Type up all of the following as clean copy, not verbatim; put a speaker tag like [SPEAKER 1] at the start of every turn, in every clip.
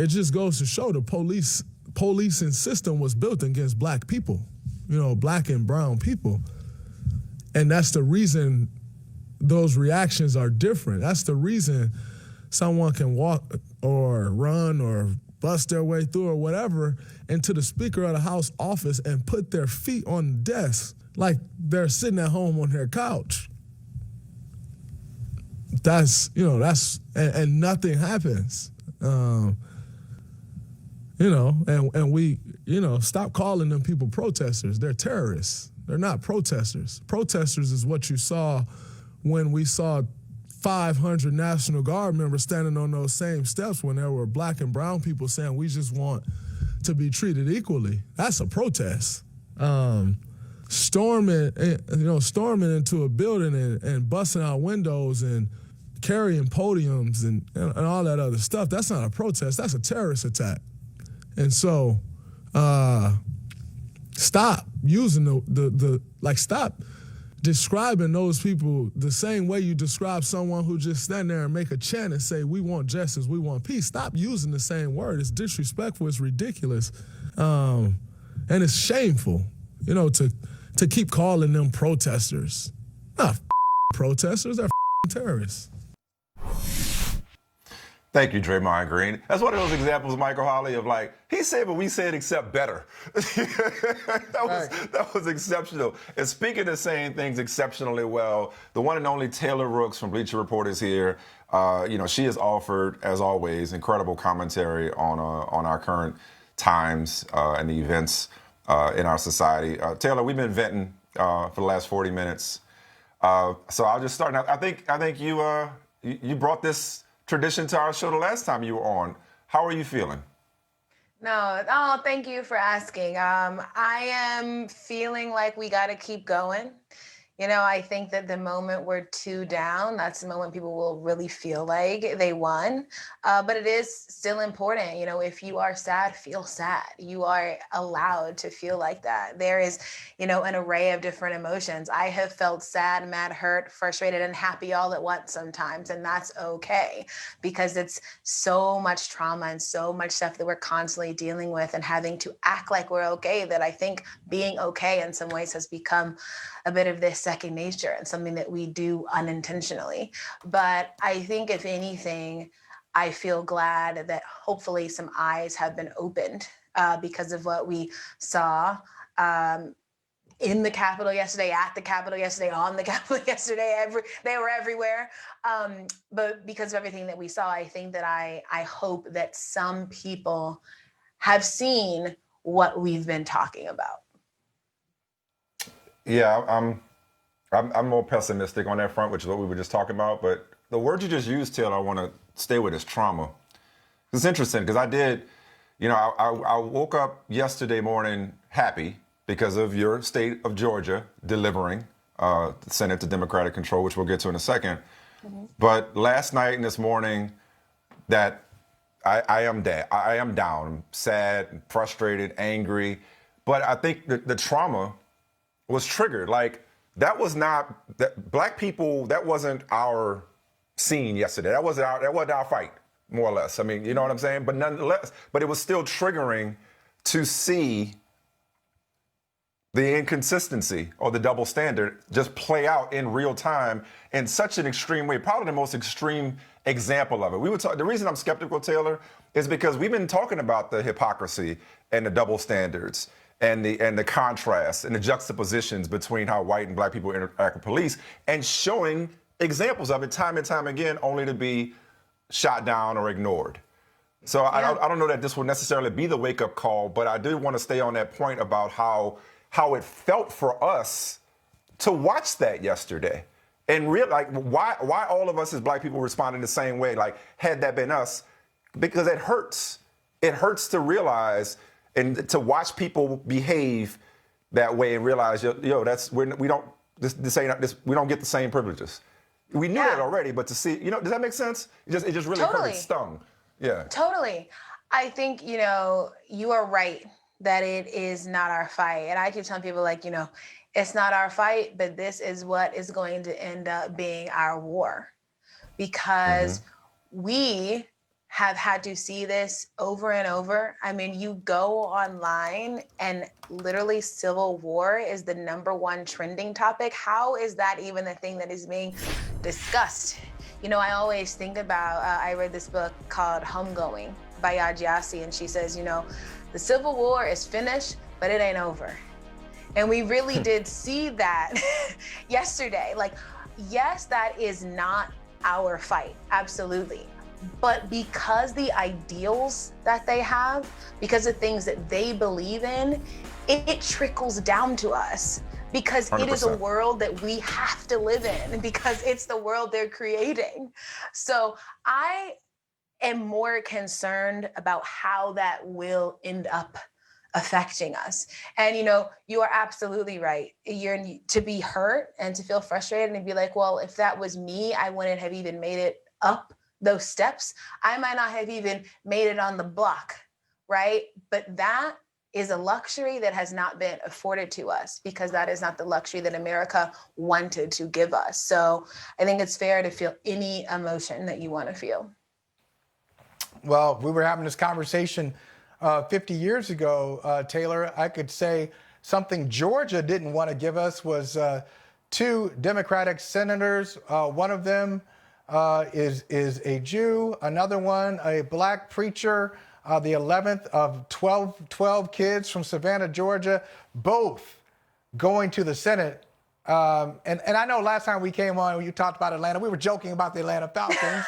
[SPEAKER 1] it just goes to show the policing system was built against black people, black and brown people. And that's the reason those reactions are different. That's the reason someone can walk or run or bust their way through or whatever into the Speaker of the House office and put their feet on the desk like they're sitting at home on their couch. And nothing happens. And we, stop calling them people protesters. They're terrorists. They're not protesters. Protesters is what you saw when we saw 500 National Guard members standing on those same steps when there were black and brown people saying we just want to be treated equally. That's a protest. Storming into a building and busting out windows and carrying podiums and all that other stuff, that's not a protest, that's a terrorist attack. And so stop using stop describing those people the same way you describe someone who just stand there and make a chant and say, we want justice, we want peace. Stop using the same word. It's disrespectful, it's ridiculous, and it's shameful, to keep calling them protesters. Not protesters, they're terrorists.
[SPEAKER 2] Thank you, Draymond Green. That's one of those examples, Michael Holley, of he said what we said except better. That was exceptional. And speaking of saying things exceptionally well, the one and only Taylor Rooks from Bleacher Report is here. She has offered, as always, incredible commentary on our current times and the events in our society. Taylor, we've been venting for the last 40 minutes. So I'll just start now. I think you brought this tradition to our show the last time you were on. How are you feeling?
[SPEAKER 3] Thank you for asking. I am feeling like we got to keep going. I think that the moment we're 2 down, that's the moment people will really feel like they won. But it is still important. If you are sad, feel sad. You are allowed to feel like that. There is, an array of different emotions. I have felt sad, mad, hurt, frustrated, and happy all at once sometimes. And that's okay, because it's so much trauma and so much stuff that we're constantly dealing with and having to act like we're okay, that I think being okay in some ways has become a bit of this second nature and something that we do unintentionally. But I think if anything, I feel glad that hopefully some eyes have been opened because of what we saw in the Capitol yesterday, at the Capitol yesterday, on the Capitol yesterday. They were everywhere. But because of everything that we saw, I think that I hope that some people have seen what we've been talking about.
[SPEAKER 2] Yeah, I'm more pessimistic on that front, which is what we were just talking about. But the word you just used, Taylor, I want to stay with is trauma. It's interesting because I did, I woke up yesterday morning happy because of your state of Georgia delivering the Senate to Democratic control, which we'll get to in a second. Mm-hmm. But last night and this morning, that I am down. I'm sad, frustrated, angry. But I think the trauma was triggered. That was not that black people. That wasn't our scene yesterday. That wasn't our fight, more or less. I mean, you know what I'm saying? But nonetheless, it was still triggering to see the inconsistency or the double standard just play out in real time in such an extreme way. Probably the most extreme example of it. The reason I'm skeptical, Taylor, is because we've been talking about the hypocrisy and the double standards and the contrast and the juxtapositions between how white and black people interact with police, and showing examples of it time and time again, only to be shot down or ignored. So yeah. I don't know that this will necessarily be the wake-up call, but I do want to stay on that point about how it felt for us to watch that yesterday, and why all of us as black people responded the same way. Had that been us, because it hurts. It hurts to realize and to watch people behave that way and realize, we don't get the same privileges. We knew that already, but to see, does that make sense? It just really hurt. It stung. Yeah.
[SPEAKER 3] Totally. I think, you are right that it is not our fight. And I keep telling people it's not our fight, but this is what is going to end up being our war, because we have had to see this over and over. I mean, you go online and literally civil war is the #1 trending topic. How is that even the thing that is being discussed? You know, I always think about, I read this book called Homegoing by Yajiasi, and she says, you know, the Civil War is finished, but it ain't over. And we really did see that yesterday. Like, yes, that is not our fight, absolutely. But because the ideals that they have, because the things that they believe in, it trickles down to us because
[SPEAKER 2] 100%.
[SPEAKER 3] it is a world that we have to live in because it's the world they're creating. So I am more concerned about how that will end up affecting us. And you know, you are absolutely right. You're to be hurt and to feel frustrated and be like, well, if that was me, I wouldn't have even made it up those steps. I might not have even made it on the block, right? But that is a luxury that has not been afforded to us because that is not the luxury that America wanted to give us. So I think it's fair to feel any emotion that you want to feel.
[SPEAKER 4] Well, we were having this conversation 50 years ago, Taylor. I could say something Georgia didn't want to give us was 2 Democratic senators. One of them is a Jew, another one a black preacher, the 11th of 12 kids from Savannah, Georgia, both going to the Senate. And I know last time we came on, you talked about Atlanta. We were joking about the Atlanta Falcons.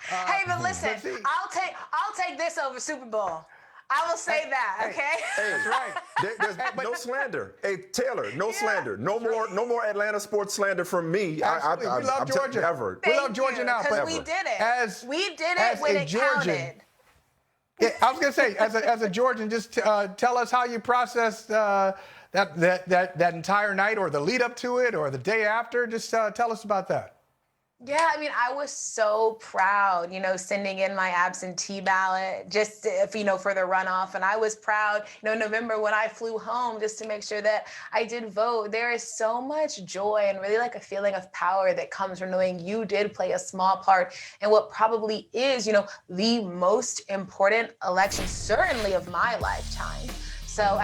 [SPEAKER 3] Hey, but listen, I'll take this over Super Bowl. I will say that, okay?
[SPEAKER 2] Hey, that's right. There's no slander. Hey, Taylor, no slander. No more Atlanta sports slander from me.
[SPEAKER 4] We love Georgia.
[SPEAKER 2] Ever.
[SPEAKER 4] We love Georgia now.
[SPEAKER 3] Because we did it. We did it when it counted.
[SPEAKER 4] Yeah, I was going to say, as a Georgian, just tell us how you processed that entire night or the lead up to it or the day after. Just tell us about that.
[SPEAKER 3] Yeah, I mean, I was so proud, you know, sending in my absentee ballot just, you know, for the runoff. And I was proud, you know, in November when I flew home just to make sure that I did vote. There is so much joy and really like a feeling of power that comes from knowing you did play a small part in what probably is, you know, the most important election, certainly of my lifetime. So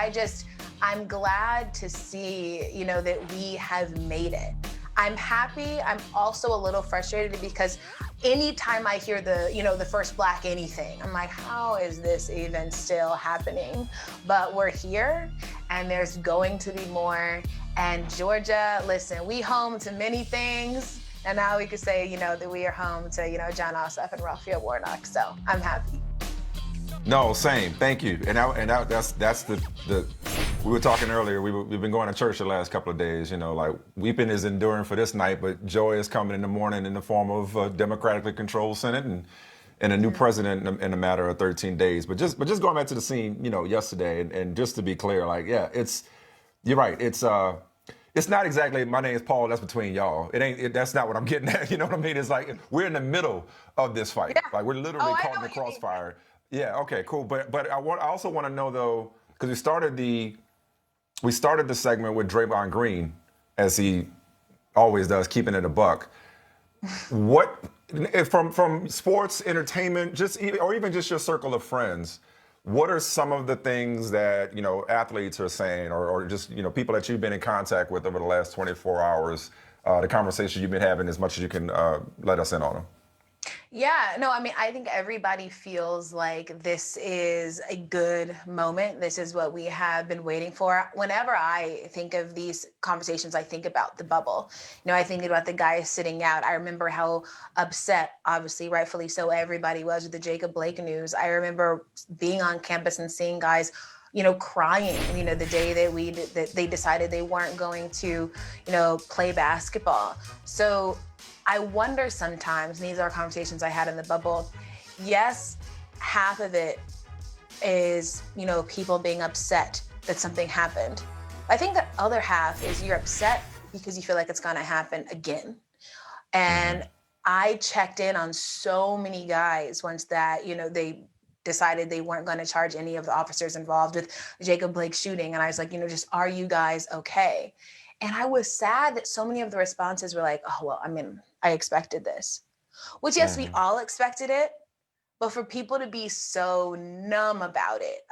[SPEAKER 3] I'm glad to see, you know, that we have made it. I'm happy. I'm also a little frustrated because anytime I hear the first black anything, I'm like, how is this even still happening? But we're here and there's going to be more. And Georgia, listen, we home to many things. And now we could say, you know, that we are home to, you know, John Ossoff and Raphael Warnock. So I'm happy.
[SPEAKER 2] No, same. Thank you. And that's the we were talking earlier. We've been going to church the last couple of days. You know, like weeping is enduring for this night, but joy is coming in the morning in the form of a democratically controlled Senate and a new president in a matter of 13 days. But just going back to the scene, you know, yesterday, and just to be clear, like, yeah, you're right. It's not exactly my name is Paul. That's between y'all. That's not what I'm getting at. You know what I mean? It's like we're in the middle of this fight. Yeah. Like we're literally caught in the crossfire. Yeah. Okay. Cool. But I also want to know though, because we started the segment with Draymond Green, as he always does, keeping it a buck. What from sports, entertainment, or even just your circle of friends, what are some of the things that, you know, athletes are saying, or just, you know, people that you've been in contact with over the last 24 hours, the conversation you've been having, as much as you can let us in on them?
[SPEAKER 3] Yeah, no, I mean, I think everybody feels like this is a good moment. This is what we have been waiting for. Whenever I think of these conversations, I think about the bubble. You know, I think about the guys sitting out. I remember how upset, obviously, rightfully so, everybody was with the Jacob Blake news. I remember being on campus and seeing guys, you know, crying, you know, the day that they decided they weren't going to, you know, play basketball. So I wonder sometimes, and these are conversations I had in the bubble, yes, half of it is, you know, people being upset that something happened. I think the other half is you're upset because you feel like it's going to happen again. And I checked in on so many guys once that, you know, they decided they weren't going to charge any of the officers involved with the Jacob Blake shooting. And I was like, you know, just, are you guys okay? And I was sad that so many of the responses were like, oh, well, I mean, I expected this. Which, yes, we all expected it. But for people to be so numb about it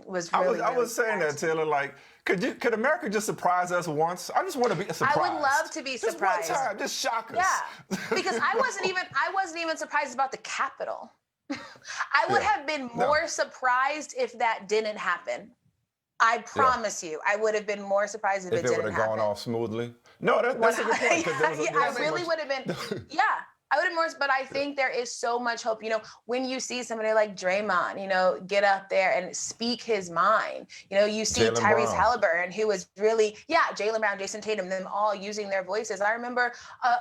[SPEAKER 3] was really,
[SPEAKER 2] I
[SPEAKER 3] really
[SPEAKER 2] was saying that,
[SPEAKER 3] sad.
[SPEAKER 2] Taylor. Like, could America just surprise us once? I just want to be surprised.
[SPEAKER 3] I would love to be surprised.
[SPEAKER 2] Just one time, just shock us.
[SPEAKER 3] Yeah, because I wasn't even surprised about the Capitol. I would have been more surprised if that didn't happen. I promise you, I would have been more surprised if it didn't happen.
[SPEAKER 2] If it would have gone off smoothly. No, that's a good point.
[SPEAKER 3] I really would have been. Yeah. I would have more, but I think there is so much hope. You know, when you see somebody like Draymond, you know, get up there and speak his mind. You know, you see Tyrese Halliburton, who was really, Jaylen Brown, Jason Tatum, them all using their voices. I remember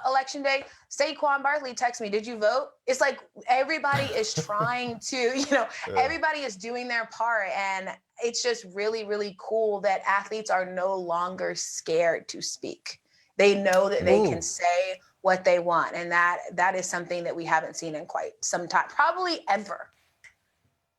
[SPEAKER 3] election day, Saquon Barkley texted me, "Did you vote?" It's like everybody is trying to, everybody is doing their part. And it's just really, really cool that athletes are no longer scared to speak. They know that they can say what they want. And that is something that we haven't seen in quite some time, probably ever.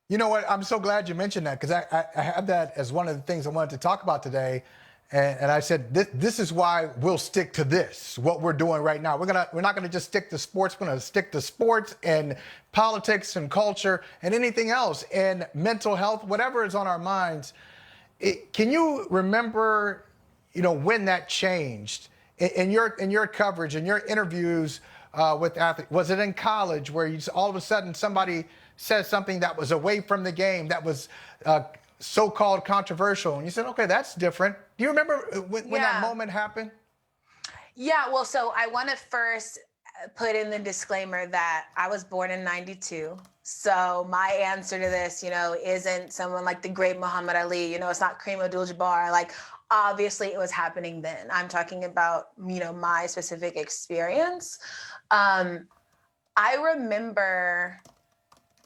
[SPEAKER 4] You know what? I'm so glad you mentioned that, because I have that as one of the things I wanted to talk about today. And I said, this is why we'll stick to this, what we're doing right now. We're not gonna just stick to sports. We're gonna stick to sports and politics and culture and anything else, and mental health, whatever is on our minds. Can you remember, when that changed? In your coverage, in your interviews with athletes, was it in college where all of a sudden somebody says something that was away from the game, that was so-called controversial, and you said, okay, that's different? Do you remember when that moment happened? Yeah,
[SPEAKER 3] well, so I want to first put in the disclaimer that I was born in 92. So my answer to this, isn't someone like the great Muhammad Ali, it's not Kareem Abdul-Jabbar. Like, obviously it was happening then. I'm talking about, my specific experience. I remember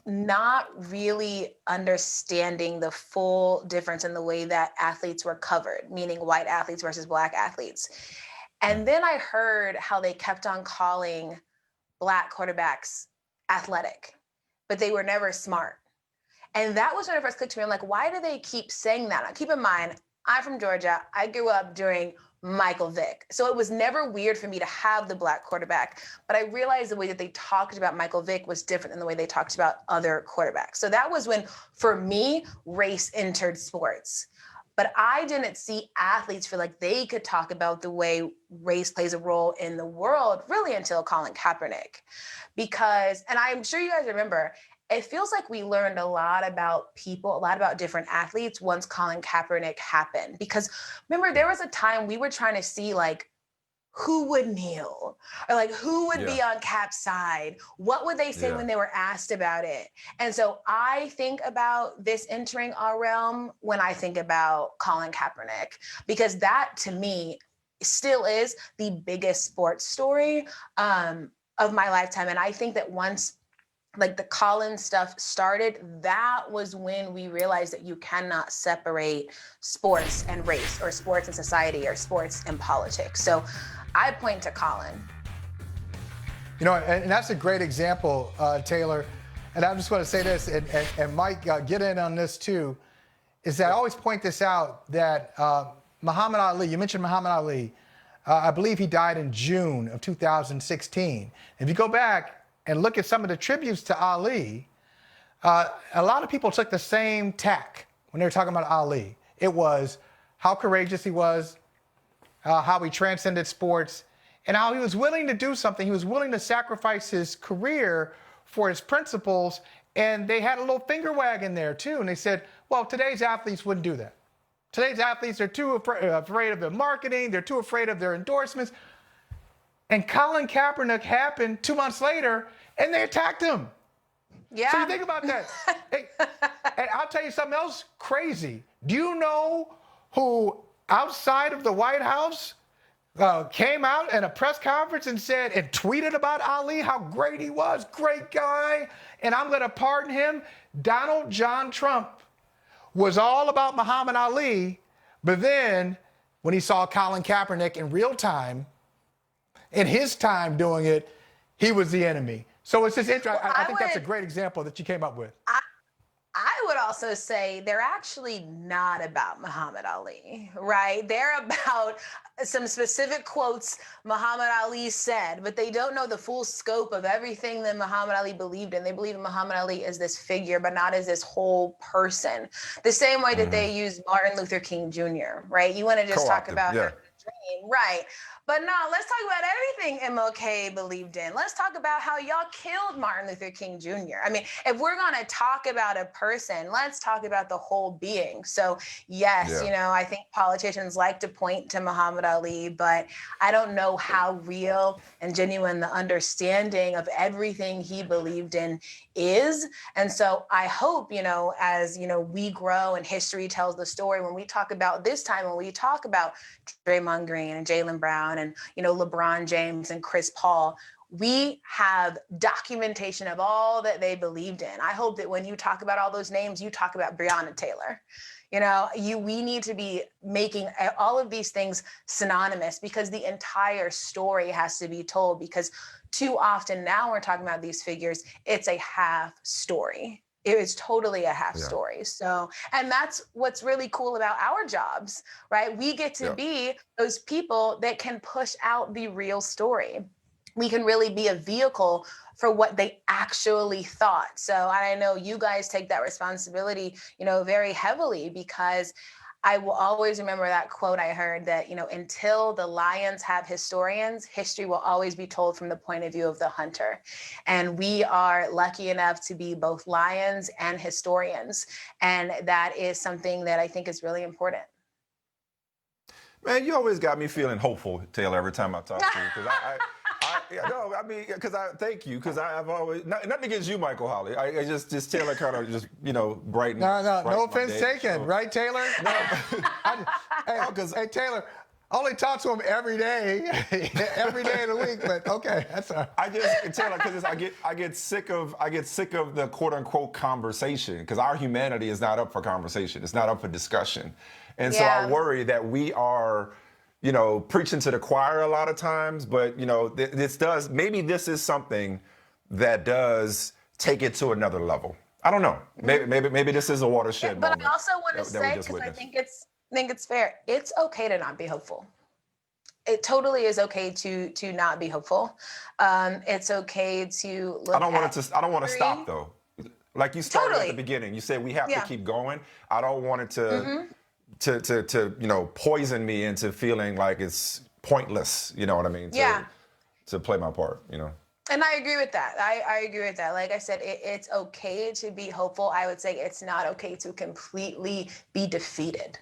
[SPEAKER 3] not really understanding the full difference in the way that athletes were covered, meaning white athletes versus Black athletes. And then I heard how they kept on calling Black quarterbacks athletic, but they were never smart. And that was when it first clicked to me. I'm like, why do they keep saying that? Now, keep in mind, I'm from Georgia. I grew up during Michael Vick. So it was never weird for me to have the Black quarterback, but I realized the way that they talked about Michael Vick was different than the way they talked about other quarterbacks. So that was when, for me, race entered sports. But I didn't see athletes feel like they could talk about the way race plays a role in the world really until Colin Kaepernick. Because, and I'm sure you guys remember, it feels like we learned a lot about people, a lot about different athletes once Colin Kaepernick happened. Because remember, there was a time we were trying to see like, who would kneel, or like who would be on Cap's side? What would they say when they were asked about it? And so I think about this entering our realm when I think about Colin Kaepernick, because that to me still is the biggest sports story of my lifetime. And I think that once like the Colin stuff started, that was when we realized that you cannot separate sports and race, or sports and society, or sports and politics. So I point to Colin.
[SPEAKER 4] And that's a great example, Taylor. And I just want to say this, and Mike, get in on this too, is that I always point this out, that Muhammad Ali, you mentioned Muhammad Ali, I believe he died in June of 2016. If you go back and look at some of the tributes to Ali, a lot of people took the same tack when they were talking about Ali. It was how courageous he was, how he transcended sports, and how he was willing to do something. He was willing to sacrifice his career for his principles, and they had a little finger wag in there too. And they said, well, today's athletes wouldn't do that. Today's athletes are too afraid of their marketing, they're too afraid of their endorsements. And Colin Kaepernick happened 2 months later, and they attacked him.
[SPEAKER 3] Yeah.
[SPEAKER 4] So you think about that. Hey, and I'll tell you something else crazy. Do you know who outside of the White House came out in a press conference and said and tweeted about Ali, how great he was, great guy, and I'm going to pardon him? Donald John Trump was all about Muhammad Ali, but then when he saw Colin Kaepernick in real time, in his time doing it, he was the enemy. So it's just interesting. I think that's a great example that you came up with.
[SPEAKER 3] I would also say they're actually not about Muhammad Ali, right? They're about some specific quotes Muhammad Ali said, but they don't know the full scope of everything that Muhammad Ali believed in. They believe Muhammad Ali as this figure, but not as this whole person. The same way that they use Martin Luther King Jr., right? You want to just talk about
[SPEAKER 2] yeah.
[SPEAKER 3] dream, right? But no, let's talk about everything MLK believed in. Let's talk about how y'all killed Martin Luther King Jr. I mean, if we're going to talk about a person, let's talk about the whole being. So yes, you know, I think politicians like to point to Muhammad Ali, but I don't know how real and genuine the understanding of everything he believed in is. And so I hope, you know, as, you know, we grow and history tells the story, when we talk about this time, when we talk about Draymond Green and Jaylen Brown and, you know, LeBron James and Chris Paul, we have documentation of all that they believed in. I hope that when you talk about all those names, you talk about Breonna Taylor. You know, we need to be making all of these things synonymous, because the entire story has to be told, because too often now we're talking about these figures, it's a half story. It is totally a half story. So, and that's what's really cool about our jobs, right? We get to be those people that can push out the real story. We can really be a vehicle for what they actually thought. So I know you guys take that responsibility, you know, very heavily, because I will always remember that quote I heard that, you know, until the lions have historians, history will always be told from the point of view of the hunter. And we are lucky enough to be both lions and historians. And that is something that I think is really important.
[SPEAKER 2] Man, you always got me feeling hopeful, Taylor, every time I talk to you. Because thank you, because I've always, nothing against you, Michael Holley. I just Taylor kind of just, you know, brighten.
[SPEAKER 4] No offense taken, so. Right, Taylor? No. Hey, Taylor, I only talk to him every day of the week, but okay, that's all right.
[SPEAKER 2] Taylor, because I get sick of the quote unquote conversation, because our humanity is not up for conversation. It's not up for discussion. And so I worry that we are, you know, preaching to the choir a lot of times, but, you know, maybe this is something that does take it to another level. I don't know. Maybe this is a watershed moment.
[SPEAKER 3] But I also want to say, because I think it's fair, it's okay to not be hopeful. It totally is okay to not be hopeful. It's okay to look
[SPEAKER 2] I don't want to stop, though. Like you started at the beginning. You said we have to keep going. I don't want it to to you know, poison me into feeling like it's pointless, you know what I mean? To play my part, you know.
[SPEAKER 3] And I agree with that. I agree with that. Like I said, it's okay to be hopeful. I would say it's not okay to completely be defeated,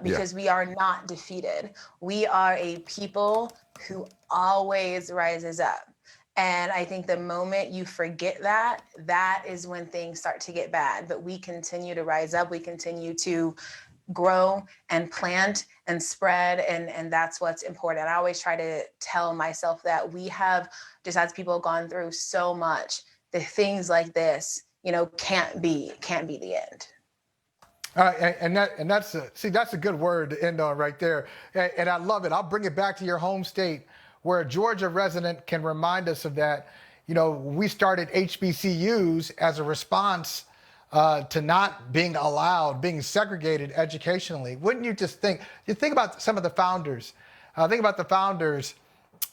[SPEAKER 3] because we are not defeated. We are a people who always rises up. And I think the moment you forget that, that is when things start to get bad. But we continue to rise up. We continue to grow and plant and spread, and that's what's important. I always try to tell myself that we have, just as people, gone through so much, that things like this, you know, can't be the end.
[SPEAKER 4] And that's a good word to end on right there. And I love it. I'll bring it back to your home state, where a Georgia resident can remind us of that. You know, we started HBCUs as a response to not being allowed, being segregated educationally. Wouldn't you just think about some of the founders, think about the founders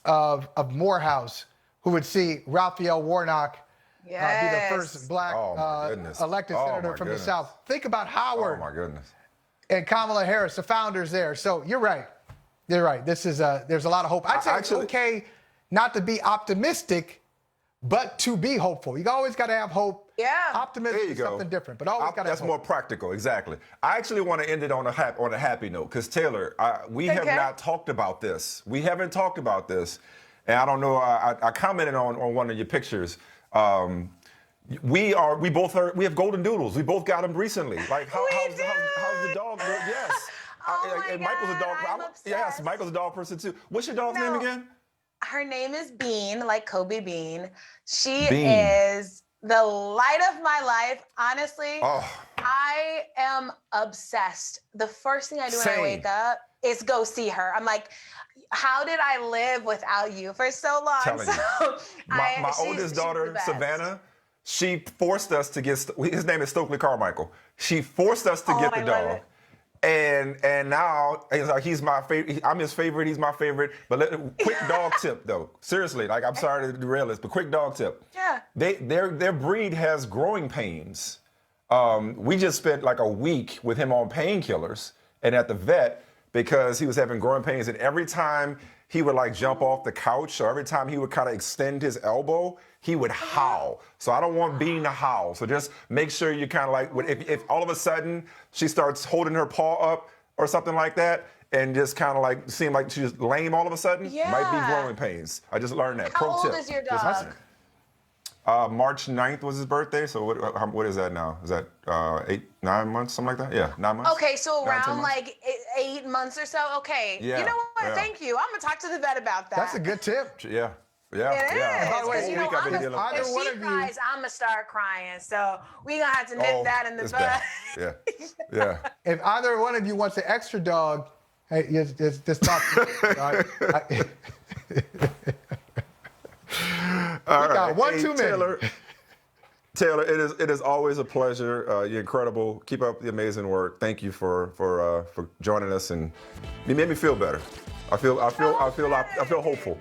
[SPEAKER 4] of Morehouse, who would see Raphael Warnock be the first black elected senator from the South. Think about Howard and Kamala Harris, the founders there. So you're right. This is there's a lot of hope. I'd say it's okay not to be optimistic, but to be hopeful. You always got to have hope.
[SPEAKER 3] Yeah.
[SPEAKER 4] Optimism is something different, but always got to have hope.
[SPEAKER 2] That's more practical, exactly. I actually want to end it on a happy note, because Taylor, we have not talked about this. We haven't talked about this, and I don't know. I commented on one of your pictures. We have golden doodles. We both got them recently. Like how's the dog? Yes. Michael's a dog. Yes, Michael's a dog person too. What's your dog's name again?
[SPEAKER 3] Her name is Bean, like Kobe Bean. She is the light of my life. Honestly, I am obsessed. The first thing I do when I wake up is go see her. I'm like, how did I live without you for so long?
[SPEAKER 2] My oldest daughter, Savannah, She forced us to get. His name is Stokely Carmichael. She forced us to get the
[SPEAKER 3] I love
[SPEAKER 2] dog.
[SPEAKER 3] it.
[SPEAKER 2] And now he's my favorite. I'm his favorite. He's my favorite. But quick dog tip though. Seriously, like I'm sorry to derail this, but quick dog tip.
[SPEAKER 3] Yeah.
[SPEAKER 2] Their breed has growing pains. We just spent like a week with him on painkillers and at the vet because he was having growing pains. And every time he would like jump off the couch, or every time he would kind of extend his elbow, he would howl. So I don't want Bean to howl. So just make sure you kind of like, if all of a sudden she starts holding her paw up or something like that, and just kind of like seem like she's lame all of a sudden, might be growing pains. I just learned that.
[SPEAKER 3] How
[SPEAKER 2] Pro
[SPEAKER 3] old
[SPEAKER 2] tip.
[SPEAKER 3] is your
[SPEAKER 2] Just
[SPEAKER 3] dog?
[SPEAKER 2] listen. March 9th was his birthday. So what is that now? Is that 9 months, something like that? Yeah, 9 months.
[SPEAKER 3] Okay, so
[SPEAKER 2] 9, 10
[SPEAKER 3] around
[SPEAKER 2] months?
[SPEAKER 3] like 8 months or so. Okay.
[SPEAKER 2] Yeah,
[SPEAKER 3] You know what?
[SPEAKER 2] yeah.
[SPEAKER 3] Thank you. I'm gonna talk to the vet about that.
[SPEAKER 4] That's a good tip.
[SPEAKER 2] Yeah.
[SPEAKER 3] It
[SPEAKER 2] Yeah.
[SPEAKER 3] is.
[SPEAKER 4] By the way,
[SPEAKER 3] 'Cause,
[SPEAKER 4] you
[SPEAKER 2] Whole week I've been
[SPEAKER 3] I'm
[SPEAKER 2] dealing
[SPEAKER 3] a,
[SPEAKER 2] with
[SPEAKER 4] Either
[SPEAKER 3] if
[SPEAKER 4] one
[SPEAKER 3] she
[SPEAKER 4] of you-
[SPEAKER 3] cries, I'm gonna start crying. So we gonna have to nip that in the
[SPEAKER 2] it's
[SPEAKER 3] bud.
[SPEAKER 2] bad. Yeah.
[SPEAKER 4] If either one of you wants an extra dog, hey, just talk to me.
[SPEAKER 2] All
[SPEAKER 4] got
[SPEAKER 2] right.
[SPEAKER 4] one too many.
[SPEAKER 2] Taylor, it is always a pleasure. You're incredible. Keep up the amazing work. Thank you for joining us, and you made me feel better. I feel hopeful,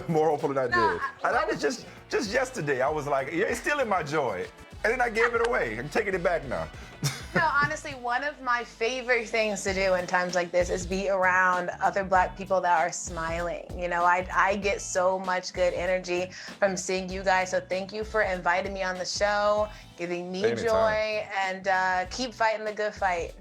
[SPEAKER 2] more hopeful than I did. And that was just yesterday. I was like, yeah, it's still in my joy, and then I gave it away. I'm taking it back now.
[SPEAKER 3] No, honestly, one of my favorite things to do in times like this is be around other Black people that are smiling. You know, I get so much good energy from seeing you guys. So thank you for inviting me on the show, giving me
[SPEAKER 2] Anytime.
[SPEAKER 3] joy, and keep fighting the good fight.